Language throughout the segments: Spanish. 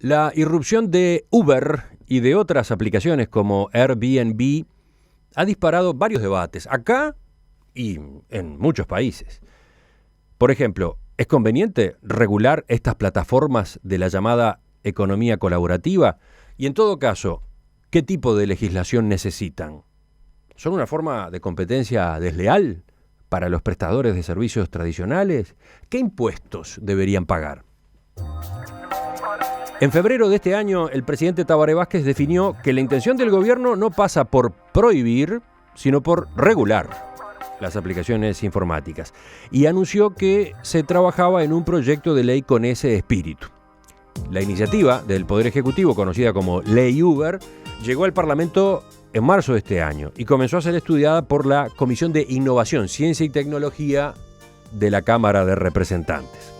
La irrupción de Uber y de otras aplicaciones como Airbnb ha disparado varios debates, acá y en muchos países. Por ejemplo, ¿es conveniente regular estas plataformas de la llamada economía colaborativa? Y en todo caso, ¿qué tipo de legislación necesitan? ¿Son una forma de competencia desleal para los prestadores de servicios tradicionales? ¿Qué impuestos deberían pagar? En febrero de este año, el presidente Tabaré Vázquez definió que la intención del gobierno no pasa por prohibir, sino por regular las aplicaciones informáticas. Y anunció que se trabajaba en un proyecto de ley con ese espíritu. La iniciativa del Poder Ejecutivo, conocida como Ley Uber, llegó al Parlamento en marzo de este año y comenzó a ser estudiada por la Comisión de Innovación, Ciencia y Tecnología de la Cámara de Representantes.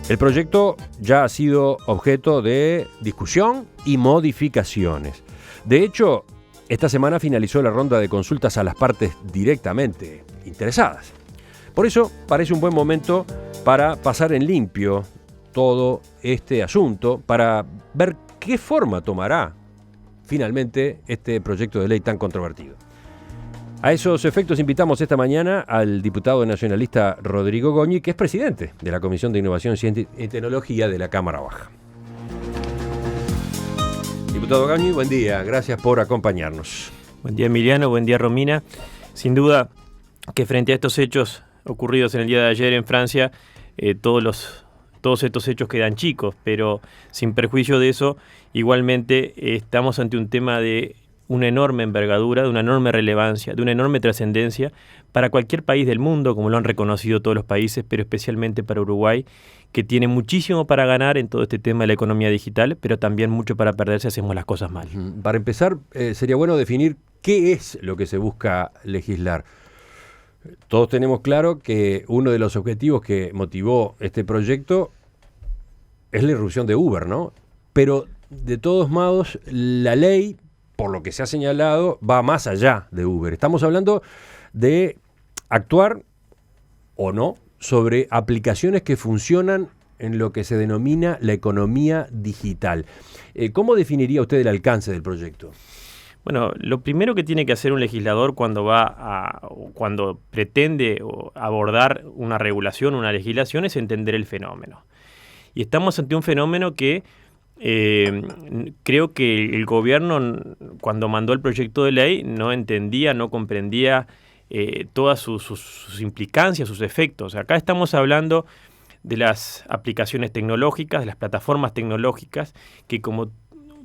El proyecto ya ha sido objeto de discusión y modificaciones. De hecho, esta semana finalizó la ronda de consultas a las partes directamente interesadas. Por eso, parece un buen momento para pasar en limpio todo este asunto, para ver qué forma tomará finalmente este proyecto de ley tan controvertido. A esos efectos invitamos esta mañana al diputado nacionalista Rodrigo Goñi, que es presidente de la Comisión de Innovación, Ciencia y Tecnología de la Cámara Baja. Diputado Goñi, buen día, gracias por acompañarnos. Buen día, Emiliano, buen día, Romina. Sin duda que frente a estos hechos ocurridos en el día de ayer en Francia, todos estos hechos quedan chicos, pero sin perjuicio de eso, igualmente estamos ante un tema de una enorme envergadura, de una enorme relevancia, de una enorme trascendencia para cualquier país del mundo, como lo han reconocido todos los países, pero especialmente para Uruguay, que tiene muchísimo para ganar en todo este tema de la economía digital, pero también mucho para perder si hacemos las cosas mal. Para empezar, sería bueno definir qué es lo que se busca legislar. Todos tenemos claro que uno de los objetivos que motivó este proyecto es la irrupción de Uber, ¿no? Pero, de todos modos, la ley, por lo que se ha señalado, va más allá de Uber. Estamos hablando de actuar o no sobre aplicaciones que funcionan en lo que se denomina la economía digital. ¿Cómo definiría usted el alcance del proyecto? Bueno, lo primero que tiene que hacer un legislador cuando pretende abordar una regulación, una legislación, es entender el fenómeno. Y estamos ante un fenómeno que creo que el gobierno, cuando mandó el proyecto de ley, no entendía, no comprendía todas sus implicancias, sus efectos. Acá estamos hablando de las aplicaciones tecnológicas, de las plataformas tecnológicas, que como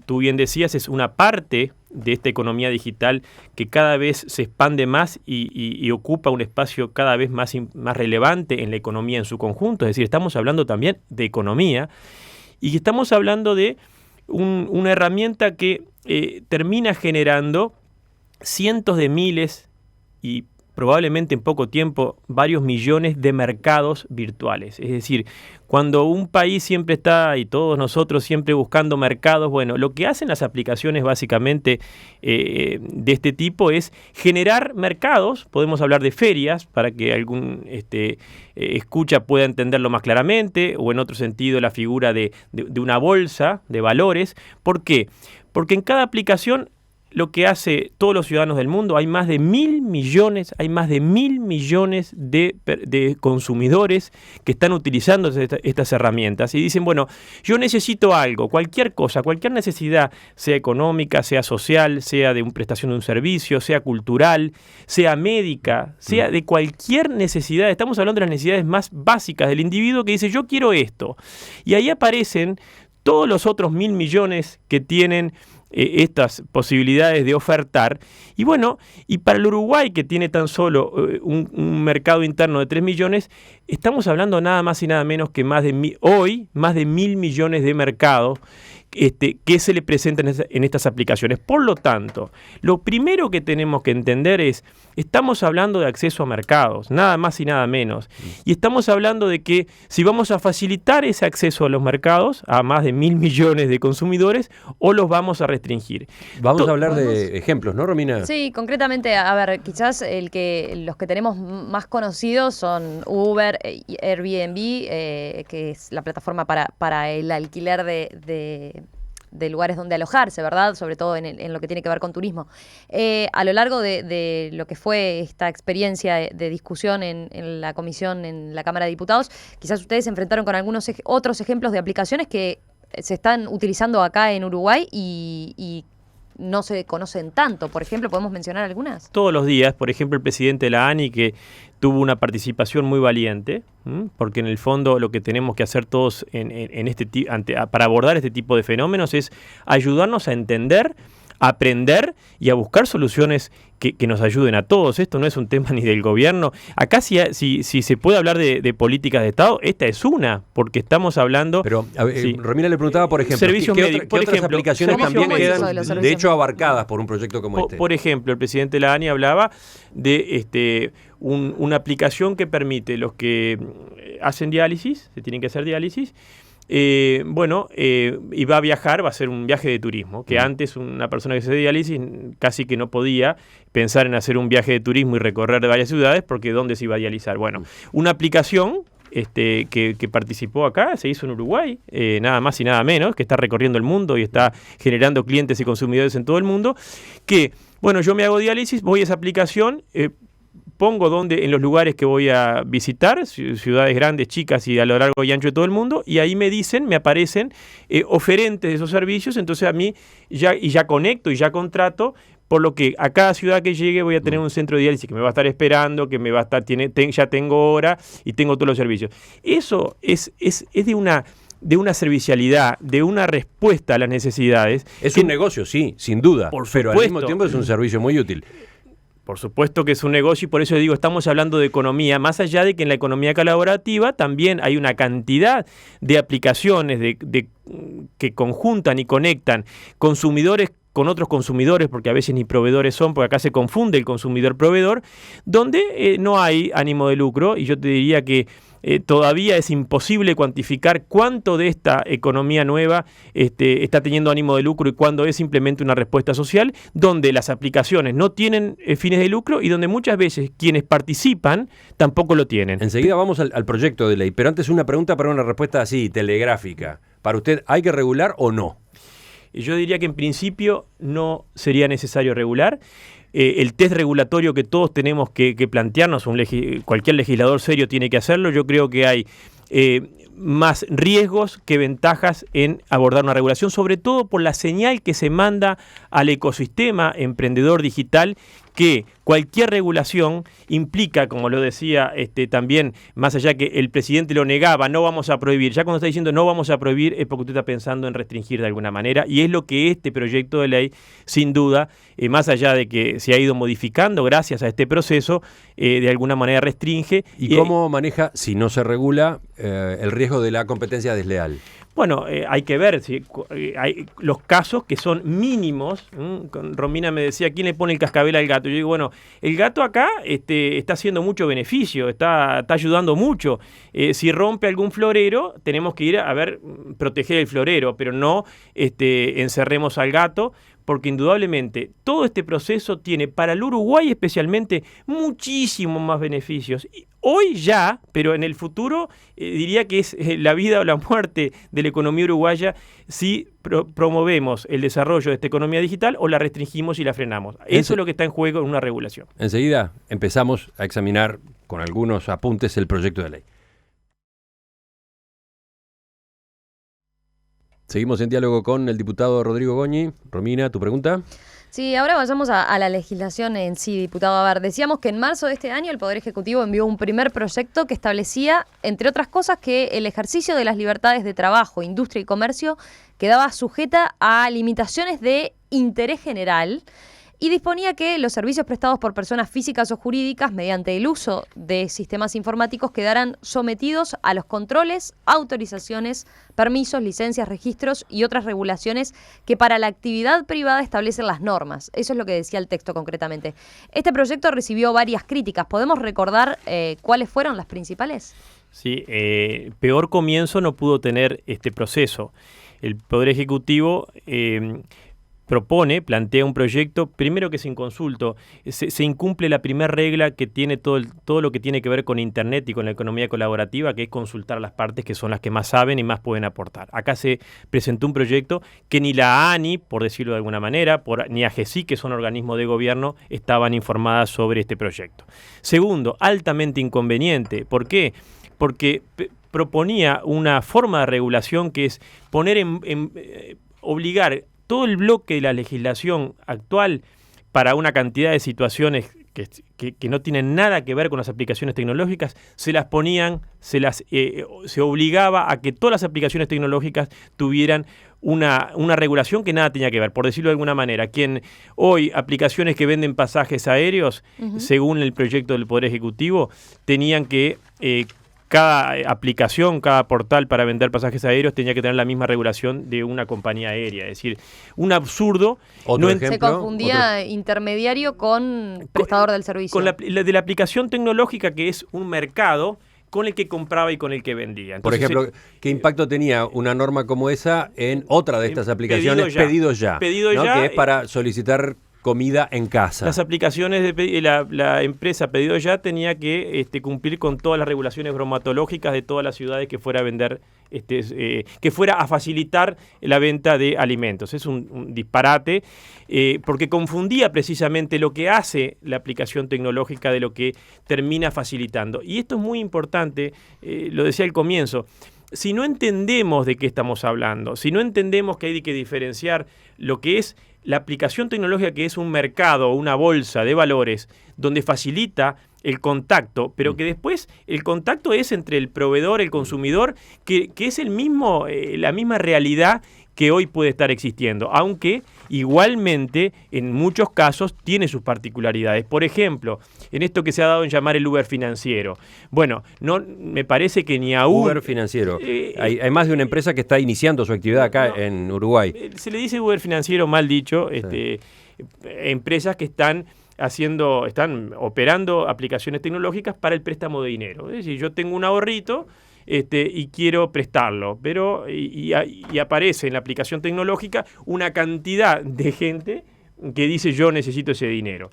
tú bien decías, es una parte de esta economía digital que cada vez se expande más y ocupa un espacio cada vez más relevante en la economía en su conjunto. Es decir, estamos hablando también de economía y estamos hablando de una herramienta que termina generando cientos de miles y probablemente en poco tiempo varios millones de mercados virtuales. Es decir, cuando un país siempre está, y todos nosotros siempre buscando mercados, bueno, lo que hacen las aplicaciones básicamente de este tipo es generar mercados. Podemos hablar de ferias para que algún escucha pueda entenderlo más claramente, o en otro sentido la figura de una bolsa de valores. ¿Por qué? Porque en cada aplicación, lo que hace todos los ciudadanos del mundo, hay más de 1.000 millones de consumidores que están utilizando estas herramientas y dicen, bueno, yo necesito algo, cualquier cosa, cualquier necesidad, sea económica, sea social, sea de prestación de un servicio, sea cultural, sea médica, sea de cualquier necesidad. Estamos hablando de las necesidades más básicas del individuo que dice, yo quiero esto. Y ahí aparecen todos los otros 1.000 millones que tienen estas posibilidades de ofertar. Y bueno, y para el Uruguay, que tiene tan solo un mercado interno de 3 millones, estamos hablando nada más y nada menos que más de 1.000 millones de mercados qué se le presenta en estas aplicaciones. Por lo tanto, lo primero que tenemos que entender es, estamos hablando de acceso a mercados, nada más y nada menos. Y estamos hablando de que si vamos a facilitar ese acceso a los mercados, a más de 1.000 millones de consumidores, o los vamos a restringir. Vamos a hablar de ejemplos, ¿no, Romina? Sí, concretamente, a ver, quizás los que tenemos más conocidos son Uber y Airbnb, que es la plataforma para el alquiler de lugares donde alojarse, ¿verdad? Sobre todo en lo que tiene que ver con turismo. A lo largo de lo que fue esta experiencia de discusión en la comisión, en la Cámara de Diputados, quizás ustedes se enfrentaron con algunos otros ejemplos de aplicaciones que se están utilizando acá en Uruguay y no se conocen tanto. Por ejemplo, ¿podemos mencionar algunas? Todos los días, por ejemplo, el presidente de la ANI, que tuvo una participación muy valiente, porque en el fondo lo que tenemos que hacer todos para abordar este tipo de fenómenos es ayudarnos a entender, a aprender y a buscar soluciones que nos ayuden a todos. Esto no es un tema ni del gobierno. Acá si se puede hablar de políticas de Estado, esta es una, porque estamos hablando... Pero Romina le preguntaba, por ejemplo, ¿qué otras aplicaciones también quedan, de hecho, abarcadas por un proyecto como este? Por ejemplo, el presidente de la ANI hablaba de una aplicación que permite los que hacen diálisis, se tienen que hacer diálisis, y va a viajar, va a ser un viaje de turismo, que antes una persona que se hace diálisis casi que no podía pensar en hacer un viaje de turismo y recorrer varias ciudades, porque ¿dónde se iba a dializar? Bueno, una aplicación que participó acá, se hizo en Uruguay, nada más y nada menos, que está recorriendo el mundo y está generando clientes y consumidores en todo el mundo, que, bueno, yo me hago diálisis, voy a esa aplicación, pongo en los lugares que voy a visitar, ciudades grandes, chicas y a lo largo y ancho de todo el mundo, y ahí me aparecen oferentes de esos servicios, entonces a mí ya conecto y ya contrato, por lo que a cada ciudad que llegue voy a tener un centro de diálisis que me va a estar esperando, que me va a estar, ya tengo hora y tengo todos los servicios. Eso es de una servicialidad, de una respuesta a las necesidades. Es un negocio, sí, sin duda, pero al mismo tiempo es un servicio muy útil. Por supuesto que es un negocio y por eso digo, estamos hablando de economía, más allá de que en la economía colaborativa también hay una cantidad de aplicaciones que conjuntan y conectan consumidores con otros consumidores, porque a veces ni proveedores son, porque acá se confunde el consumidor-proveedor, donde no hay ánimo de lucro, y yo te diría que todavía es imposible cuantificar cuánto de esta economía nueva está teniendo ánimo de lucro y cuándo es simplemente una respuesta social, donde las aplicaciones no tienen fines de lucro y donde muchas veces quienes participan tampoco lo tienen. Enseguida vamos al proyecto de ley, pero antes una pregunta para una respuesta así, telegráfica. ¿Para usted hay que regular o no? Yo diría que en principio no sería necesario regular. El test regulatorio que todos tenemos que plantearnos, cualquier legislador serio tiene que hacerlo. Yo creo que hay más riesgos que ventajas en abordar una regulación, sobre todo por la señal que se manda al ecosistema emprendedor digital, que cualquier regulación implica, como lo decía también, más allá que el presidente lo negaba, no vamos a prohibir. Ya cuando está diciendo no vamos a prohibir es porque usted está pensando en restringir de alguna manera, y es lo que este proyecto de ley, sin duda, más allá de que se ha ido modificando gracias a este proceso, de alguna manera restringe. ¿Y cómo maneja, si no se regula, el riesgo de la competencia desleal? Bueno, hay que ver si hay los casos que son mínimos. Romina me decía, ¿quién le pone el cascabel al gato? Yo digo, bueno, el gato acá está haciendo mucho beneficio, está ayudando mucho. Si rompe algún florero, tenemos que ir a ver, proteger el florero, pero no encerremos al gato, porque indudablemente todo este proceso tiene para el Uruguay especialmente muchísimos más beneficios. Hoy ya, pero en el futuro diría que es la vida o la muerte de la economía uruguaya si promovemos el desarrollo de esta economía digital o la restringimos y la frenamos. Eso es lo que está en juego en una regulación. Enseguida empezamos a examinar con algunos apuntes el proyecto de ley. Seguimos en diálogo con el diputado Rodrigo Goñi. Romina, ¿tu pregunta? Sí, ahora vayamos a la legislación en sí, diputado. A ver, decíamos que en marzo de este año el Poder Ejecutivo envió un primer proyecto que establecía, entre otras cosas, que el ejercicio de las libertades de trabajo, industria y comercio quedaba sujeta a limitaciones de interés general. y disponía que los servicios prestados por personas físicas o jurídicas mediante el uso de sistemas informáticos quedaran sometidos a los controles, autorizaciones, permisos, licencias, registros y otras regulaciones que para la actividad privada establecen las normas. Eso es lo que decía el texto concretamente. Este proyecto recibió varias críticas. ¿Podemos recordar cuáles fueron las principales? Sí, peor comienzo no pudo tener este proceso. El Poder Ejecutivo plantea un proyecto, primero que sin consulto, se incumple la primera regla que tiene todo lo que tiene que ver con Internet y con la economía colaborativa, que es consultar a las partes que son las que más saben y más pueden aportar. Acá se presentó un proyecto que ni la ANI, por decirlo de alguna manera, ni AGESI, que son organismos de gobierno, estaban informadas sobre este proyecto. Segundo, altamente inconveniente. ¿Por qué? Porque proponía una forma de regulación que es poner obligar todo el bloque de la legislación actual para una cantidad de situaciones que no tienen nada que ver con las aplicaciones tecnológicas, se obligaba a que todas las aplicaciones tecnológicas tuvieran una regulación que nada tenía que ver, por decirlo de alguna manera. Quien hoy aplicaciones que venden pasajes aéreos, según el proyecto del Poder Ejecutivo, tenían que cada aplicación, cada portal para vender pasajes aéreos tenía que tener la misma regulación de una compañía aérea. Es decir, un absurdo. Se confundía intermediario con prestador del servicio. Con de la aplicación tecnológica, que es un mercado con el que compraba y con el que vendía. Entonces, por ejemplo, ¿qué impacto tenía una norma como esa en otra de estas aplicaciones? Pedido ya. Pedido ya, que es para solicitar comida en casa. Las aplicaciones de la empresa Pedido Ya tenía que cumplir con todas las regulaciones bromatológicas de todas las ciudades que fuera a vender, que fuera a facilitar la venta de alimentos. Es un disparate, porque confundía precisamente lo que hace la aplicación tecnológica de lo que termina facilitando. Y esto es muy importante, lo decía al comienzo. Si no entendemos de qué estamos hablando, si no entendemos que hay que diferenciar lo que es la aplicación tecnológica, que es un mercado, una bolsa de valores, donde facilita el contacto, pero que después el contacto es entre el proveedor, el consumidor, que es la misma realidad que hoy puede estar existiendo, aunque igualmente en muchos casos tiene sus particularidades. Por ejemplo, en esto que se ha dado en llamar el Uber financiero. Bueno, no me parece que ni aún... Uber financiero. Hay más de una empresa que está iniciando su actividad acá en Uruguay. Se le dice Uber financiero, mal dicho, empresas que están operando aplicaciones tecnológicas para el préstamo de dinero. Es decir, yo tengo un ahorrito y quiero prestarlo, pero y aparece en la aplicación tecnológica una cantidad de gente que dice yo necesito ese dinero.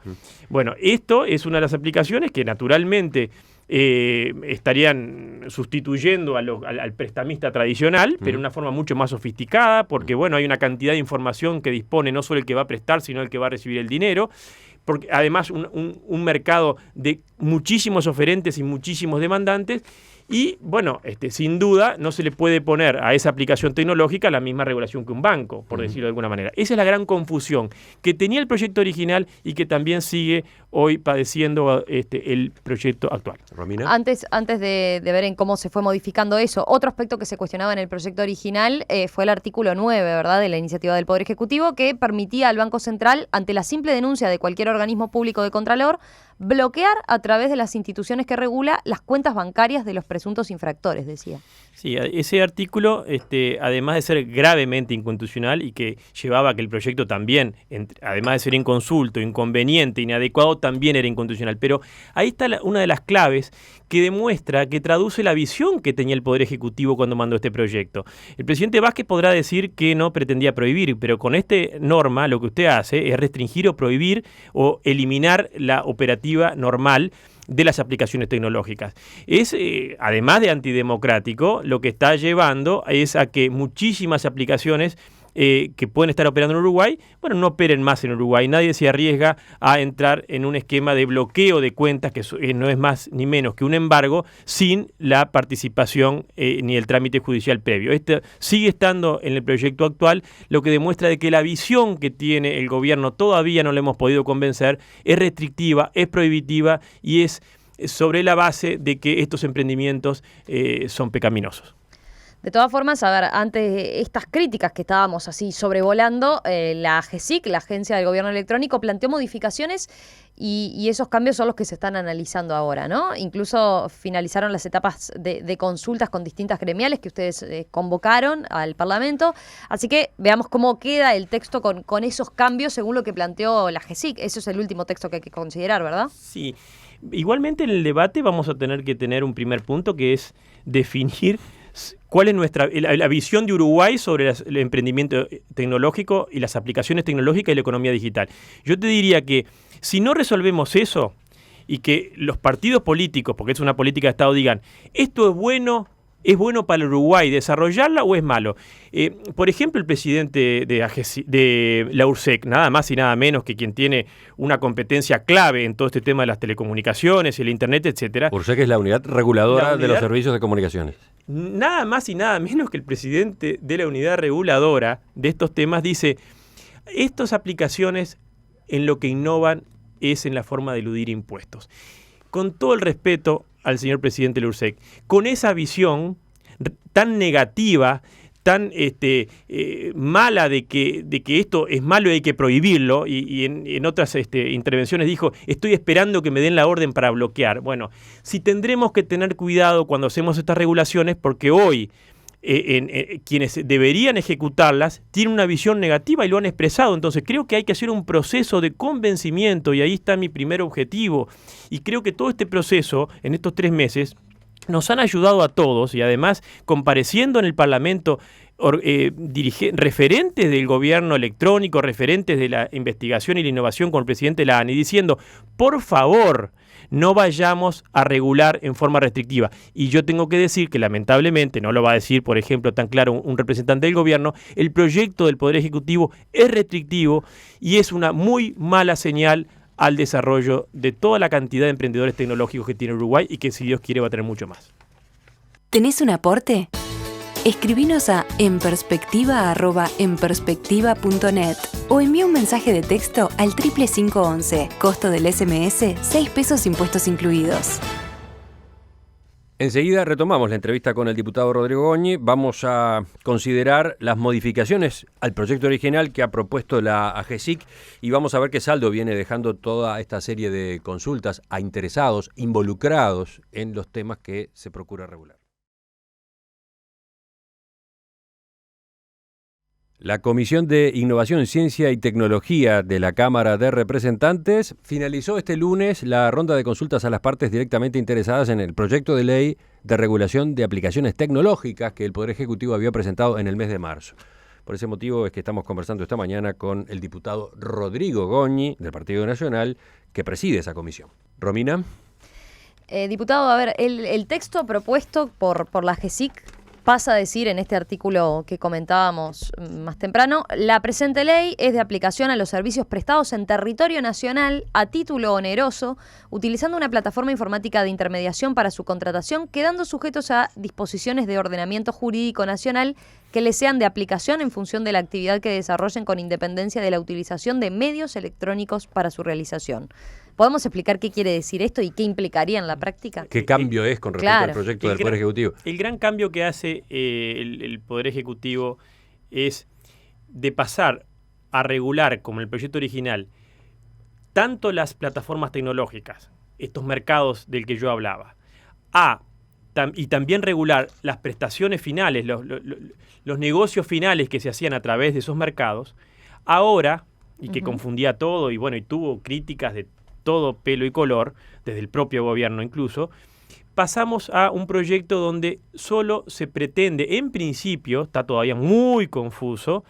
Bueno, esto es una de las aplicaciones que naturalmente estarían sustituyendo al prestamista tradicional, pero de una forma mucho más sofisticada, porque bueno, hay una cantidad de información que dispone no solo el que va a prestar, sino el que va a recibir el dinero, porque además un mercado de muchísimos oferentes y muchísimos demandantes. Y, bueno, sin duda no se le puede poner a esa aplicación tecnológica la misma regulación que un banco, por decirlo de alguna manera. Esa es la gran confusión que tenía el proyecto original y que también sigue hoy padeciendo el proyecto actual. Romina. Antes de ver en cómo se fue modificando eso, otro aspecto que se cuestionaba en el proyecto original fue el artículo 9, ¿verdad?, de la iniciativa del Poder Ejecutivo, que permitía al Banco Central, ante la simple denuncia de cualquier organismo público de Contralor, bloquear a través de las instituciones que regula las cuentas bancarias de los presuntos infractores, decía. Sí, ese artículo, además de ser gravemente inconstitucional y que llevaba a que el proyecto también, además de ser inconsulto, inconveniente, inadecuado, también era inconstitucional. Pero ahí está una de las claves que demuestra, que traduce la visión que tenía el Poder Ejecutivo cuando mandó este proyecto. El presidente Vázquez podrá decir que no pretendía prohibir, pero con esta norma lo que usted hace es restringir o prohibir o eliminar la operativa normal de las aplicaciones tecnológicas. Es, además de antidemocrático, lo que está llevando es a que muchísimas aplicaciones que pueden estar operando en Uruguay, bueno, no operen más en Uruguay. Nadie se arriesga a entrar en un esquema de bloqueo de cuentas que no es más ni menos que un embargo sin la participación ni el trámite judicial previo. Sigue estando en el proyecto actual, lo que demuestra de que la visión que tiene el gobierno todavía no le hemos podido convencer, es restrictiva, es prohibitiva y es sobre la base de que estos emprendimientos son pecaminosos. De todas formas, a ver, ante estas críticas que estábamos así sobrevolando, la AGESIC, la Agencia del Gobierno Electrónico, planteó modificaciones y esos cambios son los que se están analizando ahora, ¿no? Incluso finalizaron las etapas de consultas con distintas gremiales que ustedes convocaron al Parlamento. Así que veamos cómo queda el texto con esos cambios según lo que planteó la AGESIC. Eso es el último texto que hay que considerar, ¿verdad? Sí. Igualmente en el debate vamos a tener que tener un primer punto que es definir cuál es la visión de Uruguay sobre el emprendimiento tecnológico y las aplicaciones tecnológicas y la economía digital. Yo te diría que si no resolvemos eso y que los partidos políticos, porque es una política de Estado, digan esto es bueno para el Uruguay desarrollarla o es malo. Por ejemplo, el presidente de la URSEC, nada más y nada menos que quien tiene una competencia clave en todo este tema de las telecomunicaciones, el internet, etcétera. URSEC es la unidad reguladora de los servicios de comunicaciones. Nada más y nada menos que el presidente de la unidad reguladora de estos temas dice, estas aplicaciones en lo que innovan es en la forma de eludir impuestos. Con todo el respeto al señor presidente de la URSEC, con esa visión tan negativa, tan mala de que esto es malo y hay que prohibirlo, y en otras intervenciones dijo, estoy esperando que me den la orden para bloquear. Bueno, sí tendremos que tener cuidado cuando hacemos estas regulaciones, porque hoy quienes deberían ejecutarlas tienen una visión negativa y lo han expresado. Entonces creo que hay que hacer un proceso de convencimiento, y ahí está mi primer objetivo. Y creo que todo este proceso, en estos 3 meses, nos han ayudado a todos, y además compareciendo en el Parlamento referentes del gobierno electrónico, referentes de la investigación y la innovación con el presidente de la ANI, diciendo, por favor, no vayamos a regular en forma restrictiva. Y yo tengo que decir que lamentablemente, no lo va a decir, por ejemplo, tan claro un representante del gobierno, el proyecto del Poder Ejecutivo es restrictivo y es una muy mala señal al desarrollo de toda la cantidad de emprendedores tecnológicos que tiene Uruguay y que, si Dios quiere, va a tener mucho más. ¿Tenés un aporte? Escribinos a enperspectiva@enperspectiva.net o envía un mensaje de texto al 55511. Costo del SMS, 6 pesos impuestos incluidos. Enseguida retomamos la entrevista con el diputado Rodrigo Goñi. Vamos a considerar las modificaciones al proyecto original que ha propuesto la AGESIC y vamos a ver qué saldo viene dejando toda esta serie de consultas a interesados, involucrados en los temas que se procura regular. La Comisión de Innovación, Ciencia y Tecnología de la Cámara de Representantes finalizó este lunes la ronda de consultas a las partes directamente interesadas en el proyecto de ley de regulación de aplicaciones tecnológicas que el Poder Ejecutivo había presentado en el mes de marzo. Por ese motivo es que estamos conversando esta mañana con el diputado Rodrigo Goñi, del Partido Nacional, que preside esa comisión. Romina. Diputado, a ver, el texto propuesto por la AGESIC pasa a decir en este artículo que comentábamos más temprano, la presente ley es de aplicación a los servicios prestados en territorio nacional a título oneroso, utilizando una plataforma informática de intermediación para su contratación, quedando sujetos a disposiciones de ordenamiento jurídico nacional que les sean de aplicación en función de la actividad que desarrollen con independencia de la utilización de medios electrónicos para su realización. ¿Podemos explicar qué quiere decir esto y qué implicaría en la práctica? ¿Qué cambio es con respecto al proyecto del Poder Ejecutivo? El gran cambio que hace el Poder Ejecutivo es de pasar a regular, como el proyecto original, tanto las plataformas tecnológicas, estos mercados del que yo hablaba, y también regular las prestaciones finales, los negocios finales que se hacían a través de esos mercados, ahora, y que confundía todo, y bueno, y tuvo críticas de todo pelo y color, desde el propio gobierno incluso, pasamos a un proyecto donde solo se pretende, en principio, está todavía muy confuso,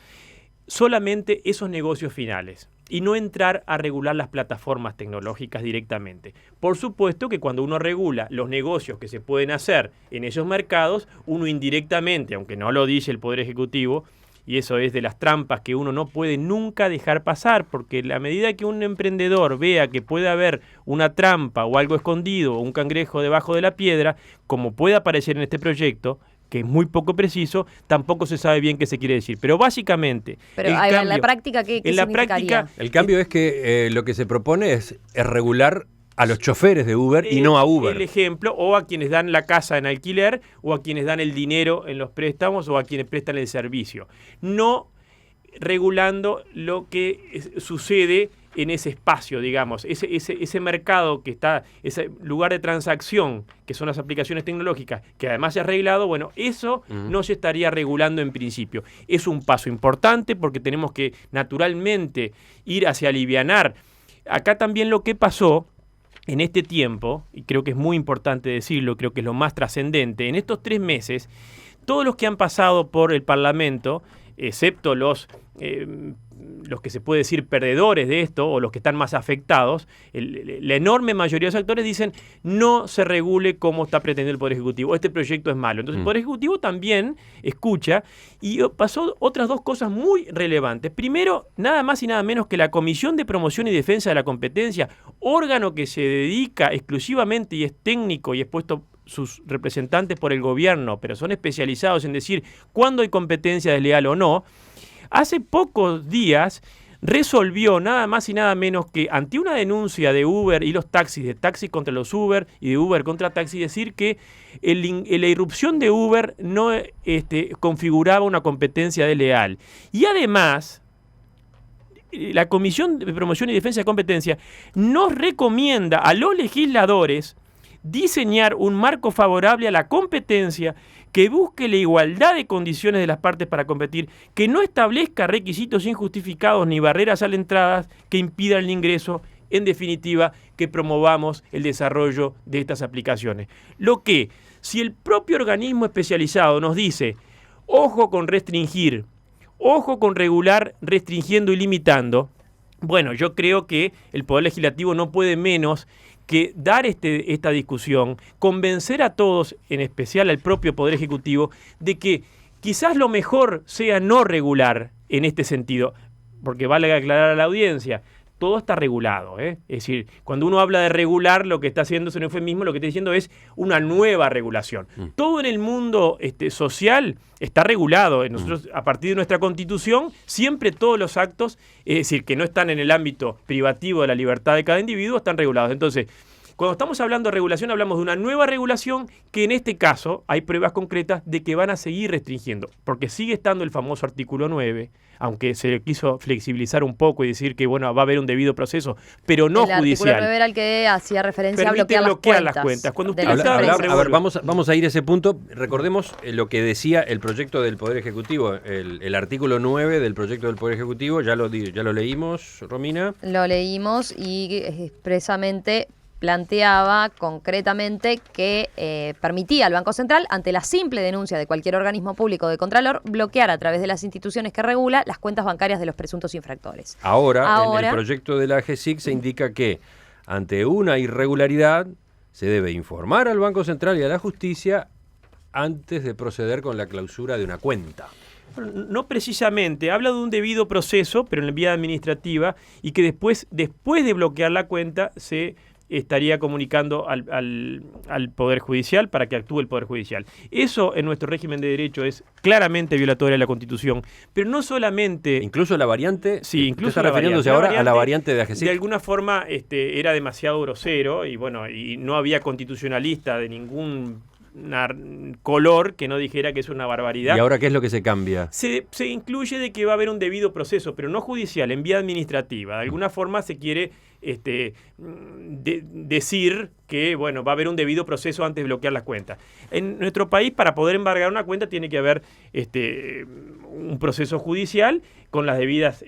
solamente esos negocios finales y no entrar a regular las plataformas tecnológicas directamente. Por supuesto que cuando uno regula los negocios que se pueden hacer en esos mercados, uno indirectamente, aunque no lo dice el Poder Ejecutivo, y eso es de las trampas que uno no puede nunca dejar pasar, porque a medida que un emprendedor vea que puede haber una trampa o algo escondido o un cangrejo debajo de la piedra, como puede aparecer en este proyecto, que es muy poco preciso, tampoco se sabe bien qué se quiere decir. Pero básicamente... Pero en la práctica, ¿qué significaría? El cambio es que lo que se propone es regular a los choferes de Uber y no a Uber. El ejemplo, o a quienes dan la casa en alquiler, o a quienes dan el dinero en los préstamos, o a quienes prestan el servicio. No regulando lo que sucede en ese espacio, digamos, ese mercado que está, ese lugar de transacción, que son las aplicaciones tecnológicas, que además se ha arreglado, bueno, eso no se estaría regulando en principio. Es un paso importante porque tenemos que naturalmente ir hacia alivianar. Acá también lo que pasó en este tiempo, y creo que es muy importante decirlo, creo que es lo más trascendente, en estos 3 meses, todos los que han pasado por el Parlamento, excepto los que se puede decir perdedores de esto, o los que están más afectados, la enorme mayoría de los actores dicen no se regule como está pretendiendo el Poder Ejecutivo, este proyecto es malo. Entonces el Poder Ejecutivo también escucha, y pasó otras 2 cosas muy relevantes. Primero, nada más y nada menos que la Comisión de Promoción y Defensa de la Competencia, órgano que se dedica exclusivamente y es técnico y es puesto sus representantes por el gobierno, pero son especializados en decir cuándo hay competencia desleal o no. Hace pocos días resolvió nada más y nada menos que ante una denuncia de Uber y los taxis, de taxis contra los Uber y de Uber contra taxis, decir que la irrupción de Uber no configuraba una competencia desleal. Y además, la Comisión de Promoción y Defensa de Competencia nos recomienda a los legisladores diseñar un marco favorable a la competencia que busque la igualdad de condiciones de las partes para competir, que no establezca requisitos injustificados ni barreras a la entrada que impidan el ingreso, en definitiva, que promovamos el desarrollo de estas aplicaciones. Lo que, si el propio organismo especializado nos dice, ojo con restringir, ojo con regular, restringiendo y limitando, bueno, yo creo que el Poder Legislativo no puede menos que dar esta discusión, convencer a todos, en especial al propio Poder Ejecutivo, de que quizás lo mejor sea no regular en este sentido, porque vale aclarar a la audiencia, todo está regulado, ¿eh? Es decir, cuando uno habla de regular, lo que está haciendo es un eufemismo, lo que está diciendo es una nueva regulación. Todo en el mundo social está regulado. Nosotros, a partir de nuestra Constitución, siempre todos los actos, es decir, que no están en el ámbito privativo de la libertad de cada individuo, están regulados. Entonces, cuando estamos hablando de regulación, hablamos de una nueva regulación que en este caso hay pruebas concretas de que van a seguir restringiendo, porque sigue estando el famoso artículo 9, aunque se quiso flexibilizar un poco y decir que bueno va a haber un debido proceso, pero no judicial. El artículo 9 era el que hacía referencia a bloquear las cuentas. Cuando usted vamos a ir a ese punto. Recordemos lo que decía el proyecto del Poder Ejecutivo, el artículo 9 del proyecto del Poder Ejecutivo, ya lo leímos, Romina. Lo leímos y expresamente planteaba concretamente que permitía al Banco Central, ante la simple denuncia de cualquier organismo público de contralor, bloquear a través de las instituciones que regula las cuentas bancarias de los presuntos infractores. Ahora, en el proyecto de la AGESIC se indica que ante una irregularidad se debe informar al Banco Central y a la Justicia antes de proceder con la clausura de una cuenta. No precisamente, habla de un debido proceso, pero en la vía administrativa, y que después de bloquear la cuenta se estaría comunicando al Poder Judicial para que actúe el Poder Judicial. Eso en nuestro régimen de derecho es claramente violatorio de la Constitución, pero no solamente... Incluso la variante, sí, incluso está refiriéndose ahora a la variante de AGESIC. De alguna forma era demasiado grosero y bueno, y no había constitucionalista de ningún color que no dijera que es una barbaridad. ¿Y ahora qué es lo que se cambia? Se incluye de que va a haber un debido proceso, pero no judicial, en vía administrativa. De alguna forma se quiere decir que bueno, va a haber un debido proceso antes de bloquear las cuentas. En nuestro país, para poder embargar una cuenta, tiene que haber un proceso judicial con las debidas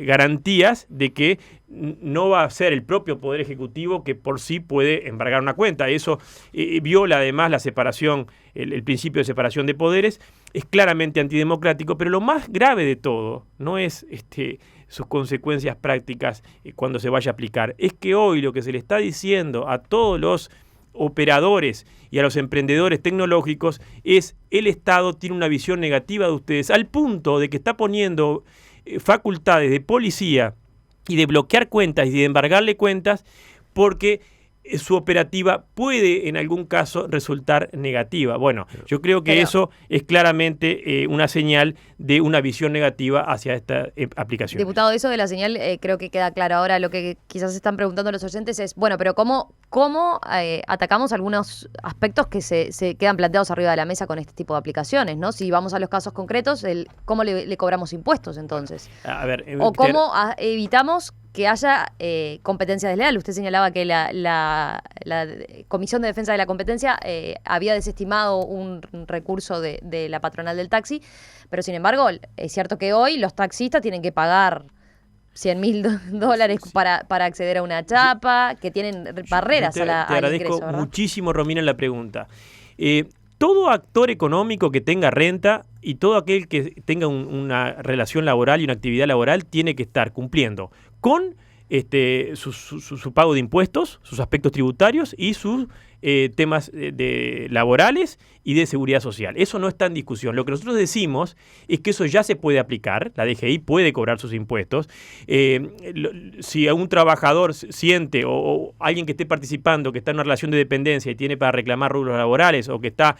garantías de que no va a ser el propio Poder Ejecutivo que por sí puede embargar una cuenta. Eso viola además la separación, el principio de separación de poderes, es claramente antidemocrático, pero lo más grave de todo no es sus consecuencias prácticas cuando se vaya a aplicar. Es que hoy lo que se le está diciendo a todos los operadores y a los emprendedores tecnológicos es el Estado tiene una visión negativa de ustedes, al punto de que está poniendo facultades de policía y de bloquear cuentas y de embargarle cuentas porque su operativa puede en algún caso resultar negativa. Bueno, yo creo que eso es claramente una señal de una visión negativa hacia esta aplicación. Diputado, eso de la señal creo que queda claro. Ahora lo que quizás están preguntando los oyentes es, bueno, pero ¿cómo atacamos algunos aspectos que se quedan planteados arriba de la mesa con este tipo de aplicaciones, ¿no? Si vamos a los casos concretos, ¿cómo le cobramos impuestos entonces? A ver, o cómo evitamos que haya competencia desleal. Usted señalaba que la Comisión de Defensa de la Competencia había desestimado un recurso de la patronal del taxi, pero sin embargo es cierto que hoy los taxistas tienen que pagar $100.000 para acceder a una chapa, que tienen barreras te al agradezco ingreso, ¿verdad? muchísimo, Romina, la pregunta. Todo actor económico que tenga renta y todo aquel que tenga una relación laboral y una actividad laboral tiene que estar cumpliendo con su pago de impuestos, sus aspectos tributarios y sus temas laborales y de seguridad social. Eso no está en discusión. Lo que nosotros decimos es que eso ya se puede aplicar, la DGI puede cobrar sus impuestos. Si a un trabajador siente o alguien que esté participando, que está en una relación de dependencia y tiene para reclamar rubros laborales o que está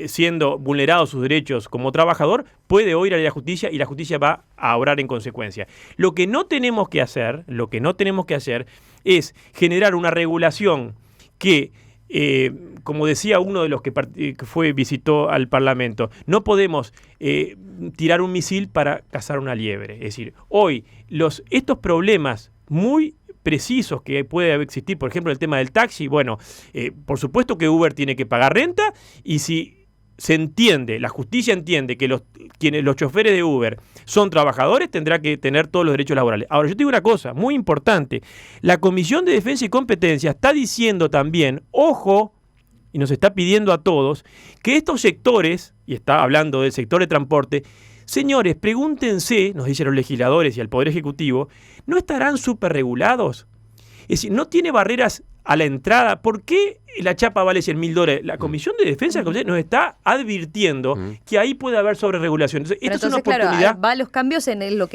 siendo vulnerados sus derechos como trabajador, puede ir a la justicia y la justicia va a obrar en consecuencia. Lo que no tenemos que hacer es generar una regulación que como decía uno de los que visitó al Parlamento, no podemos tirar un misil para cazar una liebre. Es decir, hoy estos problemas muy precisos que puede existir, por ejemplo, el tema del taxi, bueno, por supuesto que Uber tiene que pagar renta y si se entiende, la justicia entiende que los choferes de Uber son trabajadores, tendrá que tener todos los derechos laborales. Ahora, yo te digo una cosa muy importante. La Comisión de Defensa y Competencia está diciendo también, ojo, y nos está pidiendo a todos, que estos sectores, y está hablando del sector de transporte, señores, pregúntense, nos dicen los legisladores y al Poder Ejecutivo, ¿no estarán superregulados? Es decir, no tiene barreras a la entrada. ¿Por qué la chapa vale $100.000? La Comisión de Defensa nos está advirtiendo que ahí puede haber sobreregulación. Entonces, esta es una oportunidad. Claro, va a los cambios en los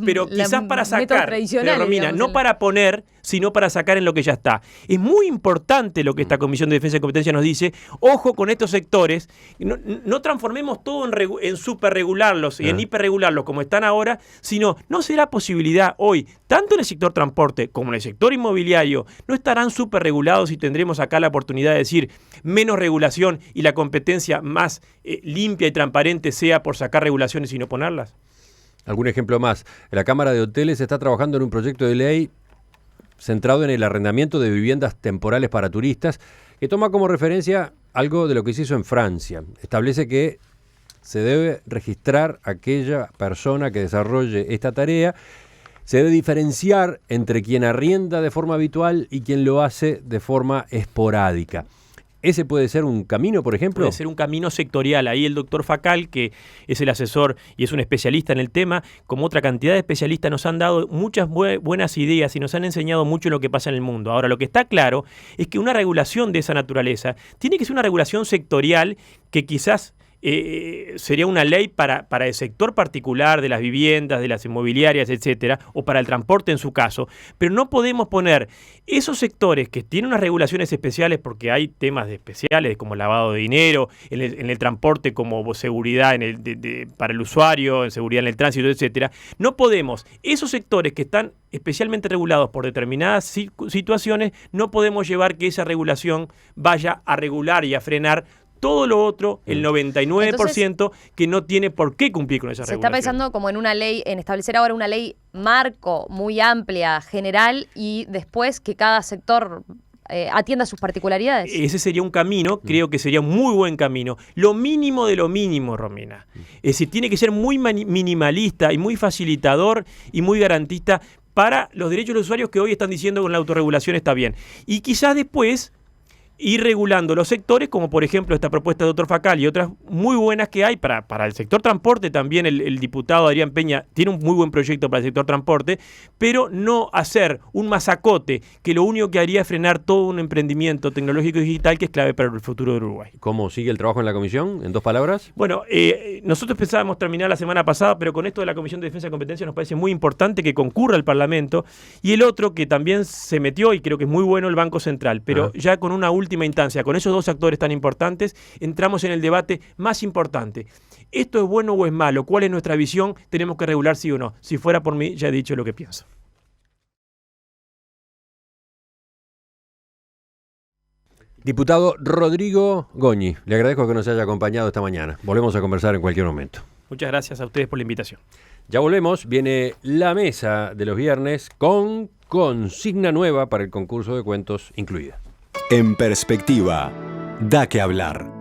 pero quizás para sacar, pero Romina, digamos, no para poner, sino para sacar en lo que ya está. Es muy importante lo que esta Comisión de Defensa y Competencia nos dice. Ojo con estos sectores. No transformemos todo en superregularlos y en hiperregularlos como están ahora, sino no será posibilidad hoy, tanto en el sector transporte como en el sector inmobiliario, no estarán superregulados y tendremos acá la oportunidad de decir menos regulación y la competencia más limpia y transparente sea por sacar regulaciones y no ponerlas. Algún ejemplo más. La Cámara de Hoteles está trabajando en un proyecto de ley centrado en el arrendamiento de viviendas temporales para turistas, que toma como referencia algo de lo que se hizo en Francia. Establece que se debe registrar aquella persona que desarrolle esta tarea. Se debe diferenciar entre quien arrienda de forma habitual y quien lo hace de forma esporádica. ¿Ese puede ser un camino, por ejemplo? Puede ser un camino sectorial. Ahí el doctor Facal, que es el asesor y es un especialista en el tema, como otra cantidad de especialistas, nos han dado muchas buenas ideas y nos han enseñado mucho lo que pasa en el mundo. Ahora, lo que está claro es que una regulación de esa naturaleza tiene que ser una regulación sectorial que quizás sería una ley para el sector particular de las viviendas, de las inmobiliarias, etcétera, o para el transporte en su caso, pero no podemos poner esos sectores que tienen unas regulaciones especiales porque hay temas especiales como lavado de dinero, en el transporte como seguridad para el usuario, en seguridad en el tránsito, etcétera. No podemos, esos sectores que están especialmente regulados por determinadas situaciones, no podemos llevar que esa regulación vaya a regular y a frenar todo lo otro, el 99%, entonces, que no tiene por qué cumplir con esa regulación. Se está pensando como en una ley, en establecer ahora una ley marco muy amplia, general, y después que cada sector atienda sus particularidades. Ese sería un camino, creo que sería un muy buen camino. Lo mínimo de lo mínimo, Romina. Es decir, tiene que ser muy minimalista y muy facilitador y muy garantista para los derechos de los usuarios que hoy están diciendo que con la autorregulación está bien. Y quizás después ir regulando los sectores, como por ejemplo esta propuesta de Dr. Facal y otras muy buenas que hay para el sector transporte. También el diputado Adrián Peña tiene un muy buen proyecto para el sector transporte, pero no hacer un masacote que lo único que haría es frenar todo un emprendimiento tecnológico y digital que es clave para el futuro de Uruguay. ¿Cómo sigue el trabajo en la comisión? ¿En 2 palabras? Bueno, nosotros pensábamos terminar la semana pasada, pero con esto de la Comisión de Defensa de Competencia nos parece muy importante que concurra el Parlamento. Y el otro que también se metió, y creo que es muy bueno, el Banco Central, pero ya con una última instancia, con esos 2 actores tan importantes, entramos en el debate más importante. ¿Esto es bueno o es malo? ¿Cuál es nuestra visión? ¿Tenemos que regular sí o no? Si fuera por mí, ya he dicho lo que pienso. Diputado Rodrigo Goñi, le agradezco que nos haya acompañado esta mañana. Volvemos a conversar en cualquier momento. Muchas gracias a ustedes por la invitación. Ya volvemos, viene la mesa de los viernes con consigna nueva para el concurso de cuentos incluida. En perspectiva, da que hablar.